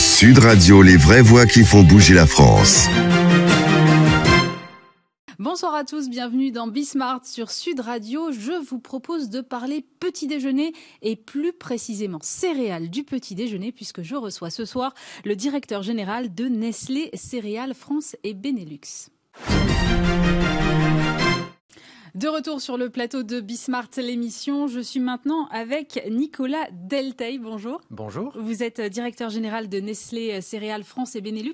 Sud Radio, les vraies voix qui font bouger la France. Bonsoir à tous, bienvenue dans Bismart sur Sud Radio. Je vous propose de parler petit déjeuner et plus précisément céréales du petit déjeuner puisque je reçois ce soir le directeur général de Nestlé Céréales France et Benelux. De retour sur le plateau de Bismart, l'émission, je suis maintenant avec Nicolas Delteil. Bonjour. Bonjour. Vous êtes directeur général de Nestlé Céréales France et Benelux.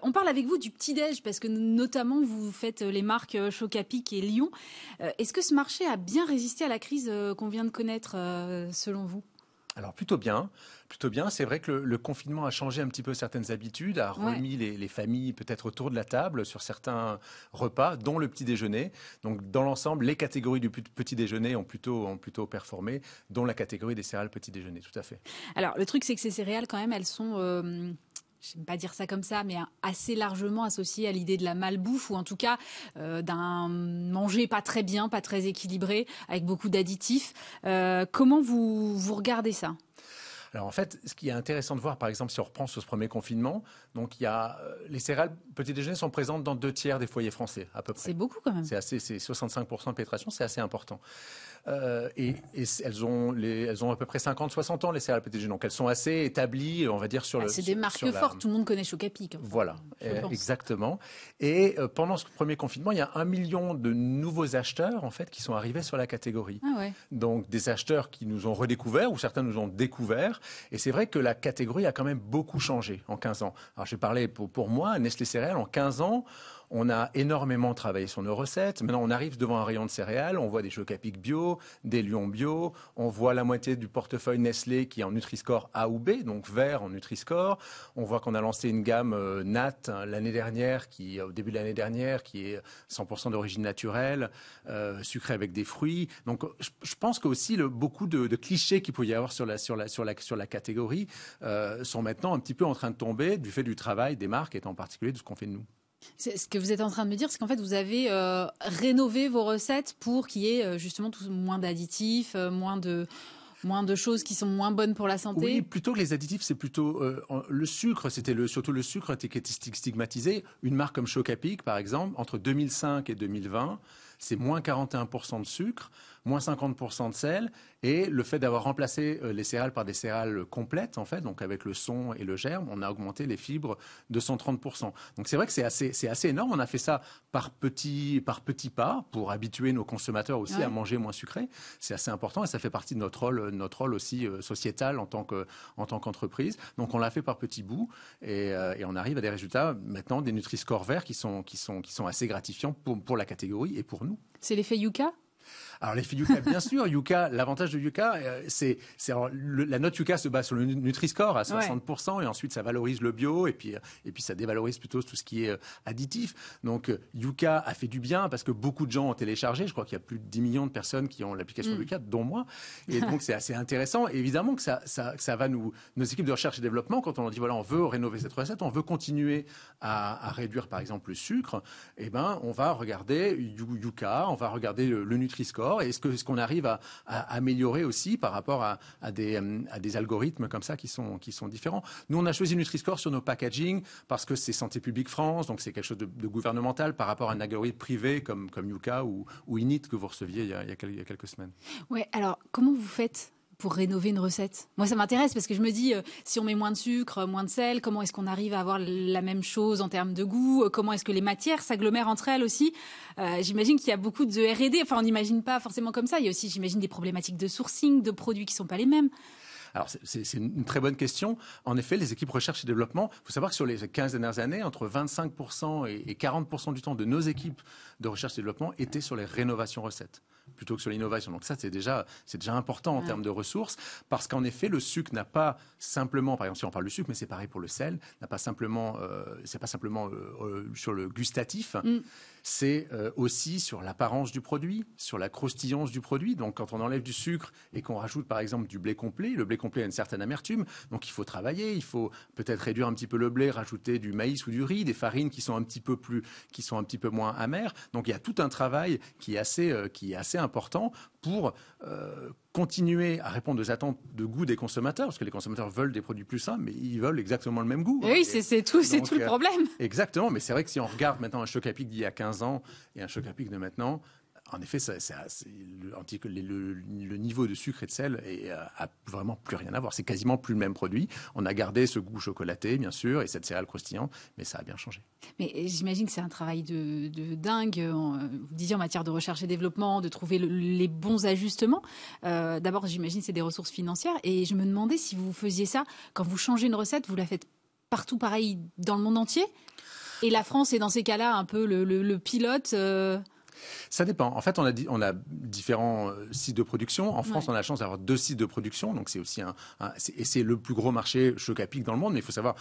On parle avec vous du petit-déj parce que notamment vous faites les marques Choc-à-Pic et Lion. Est-ce que ce marché a bien résisté à la crise qu'on vient de connaître selon vous ? Alors plutôt bien. C'est vrai que le confinement a changé un petit peu certaines habitudes, a remis les familles peut-être autour de la table sur certains repas, dont le petit déjeuner. Donc dans l'ensemble, les catégories du petit déjeuner ont plutôt performé, dont la catégorie des céréales petit déjeuner, tout à fait. Alors le truc c'est que ces céréales quand même, elles sont... je n'aime pas dire ça comme ça, mais assez largement associé à l'idée de la malbouffe ou en tout cas d'un manger pas très bien, pas très équilibré, avec beaucoup d'additifs. Comment vous regardez ça ? Alors en fait, ce qui est intéressant de voir, par exemple, si on reprend sur ce premier confinement, donc il y a les céréales petit déjeuner sont présentes dans 2/3 des foyers français à peu près. C'est beaucoup quand même. C'est 65% de pénétration, c'est assez important. Et elles ont à peu près 50-60 ans les céréales petit déjeuner, donc elles sont assez établies, on va dire sur le. C'est des marques fortes, tout le monde connaît Choc-à-Pic. Enfin, voilà, exactement. Et pendant ce premier confinement, il y a 1 million de nouveaux acheteurs en fait qui sont arrivés sur la catégorie. Ah ouais. Donc des acheteurs qui nous ont redécouverts ou certains nous ont découverts. Et c'est vrai que la catégorie a quand même beaucoup changé en 15 ans. Alors j'ai parlé pour moi, Nestlé Céréales, en 15 ans, on a énormément travaillé sur nos recettes. Maintenant, on arrive devant un rayon de céréales, on voit des Choc-à-Pic bio, des Lion bio, on voit la moitié du portefeuille Nestlé qui est en Nutri-Score A ou B, donc vert en Nutri-Score. On voit qu'on a lancé une gamme NAT l'année dernière, au début de l'année dernière, qui est 100% d'origine naturelle, sucrée avec des fruits. Donc, je pense qu'aussi beaucoup de clichés qu'il peut y avoir sur la catégorie sont maintenant un petit peu en train de tomber du fait du travail des marques et en particulier de ce qu'on fait de nous. Ce que vous êtes en train de me dire, c'est qu'en fait, vous avez rénové vos recettes pour qu'il y ait justement moins d'additifs, moins de choses qui sont moins bonnes pour la santé. Oui, plutôt que les additifs, c'est plutôt le sucre. Surtout le sucre qui était stigmatisé. Une marque comme Choc-à-Pic, par exemple, entre 2005 et 2020, c'est moins 41% de sucre, moins 50% de sel, et le fait d'avoir remplacé les céréales par des céréales complètes, en fait, donc avec le son et le germe, on a augmenté les fibres de 130%. Donc c'est vrai que c'est assez énorme. On a fait ça par petits pas pour habituer nos consommateurs aussi à manger moins sucré. C'est assez important et ça fait partie de notre rôle aussi sociétal en tant qu'entreprise. Donc on l'a fait par petits bouts et on arrive à des résultats maintenant des Nutri-Score verts qui sont assez gratifiants pour la catégorie et pour nous. C'est l'effet Yuka ? Alors l'effet Yuka, bien sûr, Yuka, l'avantage de Yuka, la note Yuka se base sur le Nutri-Score à 60% et ensuite ça valorise le bio et puis ça dévalorise plutôt tout ce qui est additif. Donc Yuka a fait du bien parce que beaucoup de gens ont téléchargé. Je crois qu'il y a plus de 10 millions de personnes qui ont l'application Yuka, dont moi. Et donc c'est assez intéressant. Et évidemment que ça va nos équipes de recherche et développement, quand on leur dit voilà, on veut rénover cette recette, on veut continuer à réduire par exemple le sucre, eh ben on va regarder Yuka, on va regarder le Nutri-Score. Est-ce qu'on arrive à améliorer aussi par rapport à des algorithmes comme ça qui sont différents. Nous, on a choisi Nutri-Score sur nos packaging parce que c'est Santé publique France, donc c'est quelque chose de gouvernemental par rapport à un algorithme privé comme Yuka ou Init que vous receviez il y a quelques semaines. Ouais, alors comment vous faites pour rénover une recette? Moi, ça m'intéresse parce que je me dis, si on met moins de sucre, moins de sel, comment est-ce qu'on arrive à avoir la même chose en termes de goût? Comment est-ce que les matières s'agglomèrent entre elles aussi? J'imagine qu'il y a beaucoup de R&D. Enfin, on n'imagine pas forcément comme ça. Il y a aussi, j'imagine, des problématiques de sourcing, de produits qui ne sont pas les mêmes. Alors, c'est une très bonne question. En effet, les équipes recherche et développement, il faut savoir que sur les 15 dernières années, entre 25% et 40% du temps de nos équipes de recherche et développement étaient sur les rénovations recettes plutôt que sur l'innovation. Donc ça, c'est déjà important en termes de ressources, parce qu'en effet, le sucre n'a pas simplement, par exemple, si on parle du sucre, mais c'est pareil pour le sel, n'a pas simplement, c'est pas simplement sur le gustatif, c'est aussi sur l'apparence du produit, sur la croustillance du produit. Donc quand on enlève du sucre et qu'on rajoute par exemple du blé complet, le blé complet a une certaine amertume, donc il faut travailler, il faut peut-être réduire un petit peu le blé, rajouter du maïs ou du riz, des farines qui sont un petit peu moins amères. Donc il y a tout un travail qui est assez assez important pour continuer à répondre aux attentes de goût des consommateurs, parce que les consommateurs veulent des produits plus sains, mais ils veulent exactement le même goût. Oui, c'est tout le problème. Exactement, mais c'est vrai que si on regarde maintenant un Choc à Pic d'il y a 15 ans et un Choc à Pic de maintenant, en effet, le niveau de sucre et de sel a vraiment plus rien à voir. C'est quasiment plus le même produit. On a gardé ce goût chocolaté, bien sûr, et cette céréale croustillante, mais ça a bien changé. Mais j'imagine que c'est un travail de dingue, vous disiez en matière de recherche et développement, de trouver les bons ajustements. D'abord, j'imagine que c'est des ressources financières. Et je me demandais si vous faisiez ça, quand vous changez une recette, vous la faites partout pareil dans le monde entier? Et la France est dans ces cas-là un peu le pilote Ça dépend. En fait, on a différents sites de production. En France, on a la chance d'avoir 2 sites de production. Donc, c'est aussi c'est le plus gros marché Choc à Pic dans le monde. Mais il faut savoir,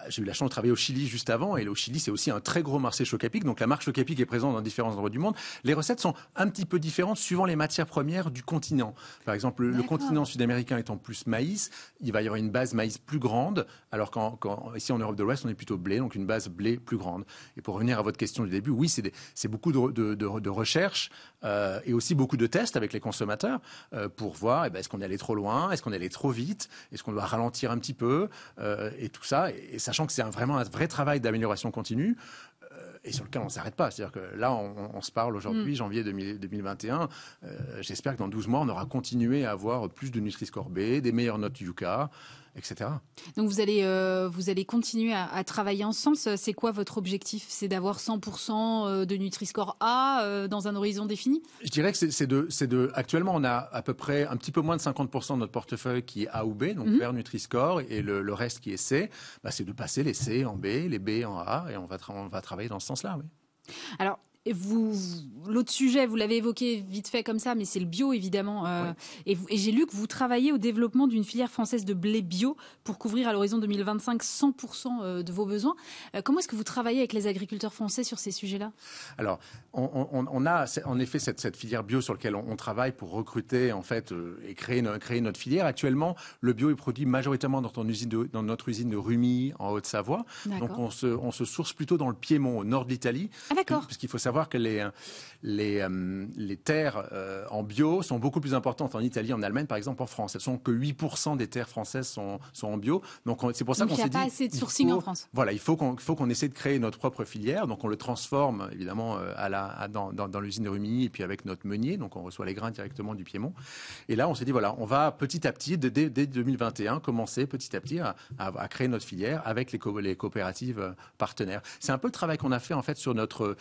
j'ai eu la chance de travailler au Chili juste avant, et au Chili, c'est aussi un très gros marché Choc à Pic. Donc la marque Choc à Pic est présente dans différents endroits du monde. Les recettes sont un petit peu différentes suivant les matières premières du continent. Par exemple, le continent sud-américain étant plus maïs, il va y avoir une base maïs plus grande, alors ici en Europe de l'Ouest, on est plutôt blé, donc une base blé plus grande. Et pour revenir à votre question du début, oui, c'est beaucoup de recherche et aussi beaucoup de tests avec les consommateurs pour voir est-ce qu'on est allé trop loin, est-ce qu'on est allé trop vite, est-ce qu'on doit ralentir un petit peu et tout ça. Et sachant que c'est vraiment un vrai travail d'amélioration continue et sur lequel on ne s'arrête pas. C'est-à-dire que là, on se parle aujourd'hui, janvier 2021. J'espère que dans 12 mois, on aura continué à avoir plus de Nutri-Score B, des meilleures notes Yuka, etc. Donc vous allez continuer à travailler ensemble. C'est quoi votre objectif? C'est d'avoir 100% de Nutri-Score A dans un horizon défini? Je dirais que actuellement, on a à peu près un petit peu moins de 50% de notre portefeuille qui est A ou B, donc vert Nutri-Score, et le reste qui est C. C'est de passer les C en B, les B en A, et on va travailler dans ce sens-là, oui. Alors, l'autre sujet, vous l'avez évoqué vite fait comme ça, mais c'est le bio évidemment. Et j'ai lu que vous travaillez au développement d'une filière française de blé bio pour couvrir à l'horizon 2025 100% de vos besoins. Comment est-ce que vous travaillez avec les agriculteurs français sur ces sujets-là? Alors, on a en effet cette filière bio sur laquelle on travaille pour recruter en fait et créer notre filière. Actuellement, le bio est produit majoritairement dans notre usine de Rumi en Haute-Savoie. Donc on se source plutôt dans le Piémont, au nord de l'Italie. Ah, d'accord. Parce qu'il faut savoir que les terres en bio sont beaucoup plus importantes en Italie, en Allemagne, par exemple, en France. Elles sont que 8% des terres françaises sont en bio. Donc c'est pour ça qu'on s'est dit... il n'y a pas assez de sourcing en France. Voilà, il faut qu'on essaie de créer notre propre filière. Donc on le transforme évidemment dans l'usine de Rumilly et puis avec notre meunier. Donc on reçoit les grains directement du Piémont. Et là, on s'est dit, voilà, on va petit à petit, dès 2021, commencer petit à petit à créer notre filière avec les coopératives partenaires. C'est un peu le travail qu'on a fait en fait sur notre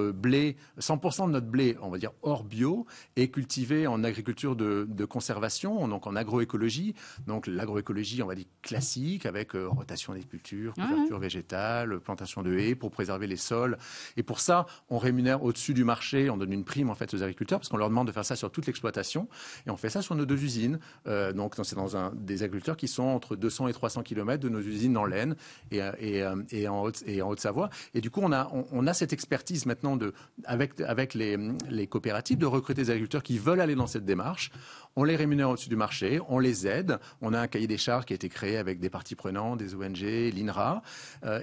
blé, 100% de notre blé, on va dire hors bio, est cultivé en agriculture de conservation, donc en agroécologie. Donc l'agroécologie, on va dire classique, avec rotation des cultures, couverture végétale, plantation de haies pour préserver les sols. Et pour ça, on rémunère au-dessus du marché, on donne une prime en fait aux agriculteurs parce qu'on leur demande de faire ça sur toute l'exploitation. Et on fait ça sur nos 2 usines. Donc c'est dans des agriculteurs qui sont entre 200 et 300 km de nos usines en l'Aisne et en Haute-Savoie. Et du coup, on a cette expertise maintenant avec les coopératives de recruter des agriculteurs qui veulent aller dans cette démarche. On les rémunère au-dessus du marché, on les aide. On a un cahier des charges qui a été créé avec des parties prenantes, des ONG, l'INRA.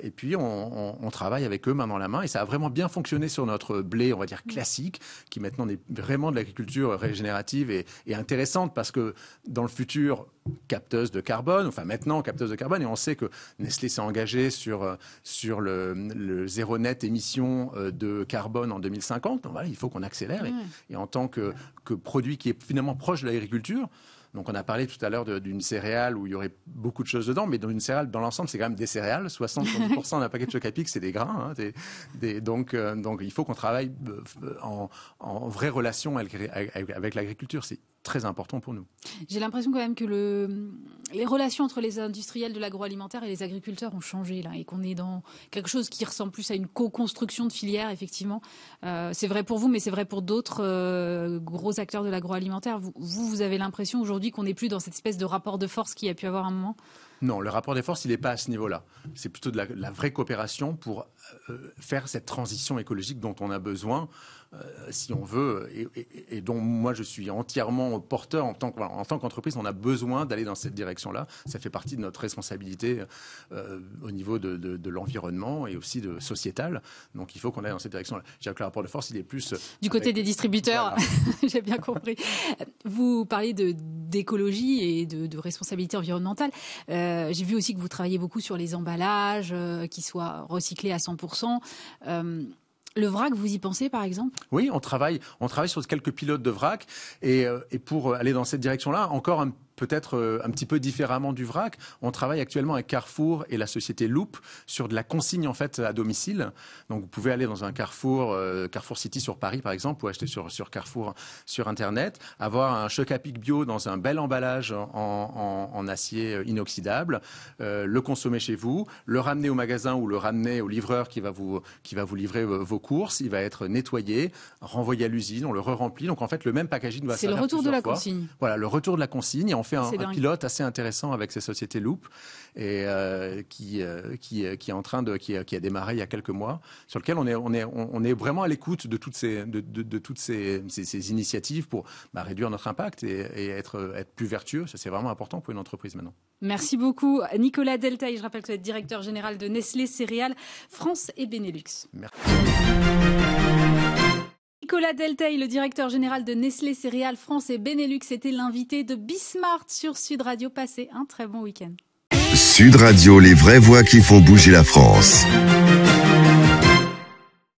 Et puis, on travaille avec eux main dans la main. Et ça a vraiment bien fonctionné sur notre blé, on va dire classique, qui maintenant est vraiment de l'agriculture régénérative et intéressante parce que dans le futur, capteuse de carbone, enfin maintenant capteuse de carbone, et on sait que Nestlé s'est engagé sur le zéro net émission de carbone en 2050. Donc voilà, il faut qu'on accélère et en tant que produit qui est finalement proche de l'agriculture. Donc on a parlé tout à l'heure d'une céréale où il y aurait beaucoup de choses dedans, mais dans une céréale, dans l'ensemble, c'est quand même des céréales. 60% d'un paquet de Choc à Pic, c'est des grains. Donc il faut qu'on travaille en vraie relation avec l'agriculture. C'est très important pour nous. J'ai l'impression quand même que les relations entre les industriels de l'agroalimentaire et les agriculteurs ont changé là, et qu'on est dans quelque chose qui ressemble plus à une co-construction de filières, effectivement. C'est vrai pour vous, mais c'est vrai pour d'autres gros acteurs de l'agroalimentaire. Vous avez l'impression aujourd'hui qu'on n'est plus dans cette espèce de rapport de force qu'il y a pu avoir un moment? Non, le rapport des forces, il n'est pas à ce niveau-là. C'est plutôt de la vraie coopération pour faire cette transition écologique dont on a besoin. si on veut, et dont moi je suis entièrement porteur en tant qu'entreprise. On a besoin d'aller dans cette direction-là. Ça fait partie de notre responsabilité au niveau de l'environnement et aussi de sociétal. Donc il faut qu'on aille dans cette direction-là. Je dirais que le rapport de force, il est plus du côté des distributeurs. Voilà. J'ai bien compris. Vous parlez d'écologie et de responsabilité environnementale. J'ai vu aussi que vous travaillez beaucoup sur les emballages qui soient recyclés à 100%. Le vrac, vous y pensez par exemple ? Oui, on travaille sur quelques pilotes de vrac et pour aller dans cette direction-là, encore peut-être un petit peu différemment du vrac. On travaille actuellement avec Carrefour et la société Loop sur de la consigne en fait à domicile. Donc vous pouvez aller dans un Carrefour City sur Paris par exemple, ou acheter sur Carrefour sur Internet, avoir un Choc à pic bio dans un bel emballage en acier inoxydable, le consommer chez vous, le ramener au magasin ou le ramener au livreur qui va vous livrer vos courses. Il va être nettoyé, renvoyé à l'usine, on le re-remplit. Donc en fait le même packaging va servir plusieurs fois. C'est le retour de la consigne. Voilà, le retour de la consigne. Et on fait un pilote assez intéressant avec ces sociétés Loop et qui est en train qui a démarré il y a quelques mois, sur lequel on est vraiment à l'écoute de toutes ces initiatives pour réduire notre impact et être plus vertueux. Ça, c'est vraiment important pour une entreprise maintenant. Merci beaucoup, Nicolas Delteil. Je rappelle que vous êtes directeur général de Nestlé Céréales France et Benelux. Merci. Nicolas Delteil, le directeur général de Nestlé Céréales France et Benelux, était l'invité de Bismart sur Sud Radio. Passez un très bon week-end. Sud Radio, les vraies voix qui font bouger la France.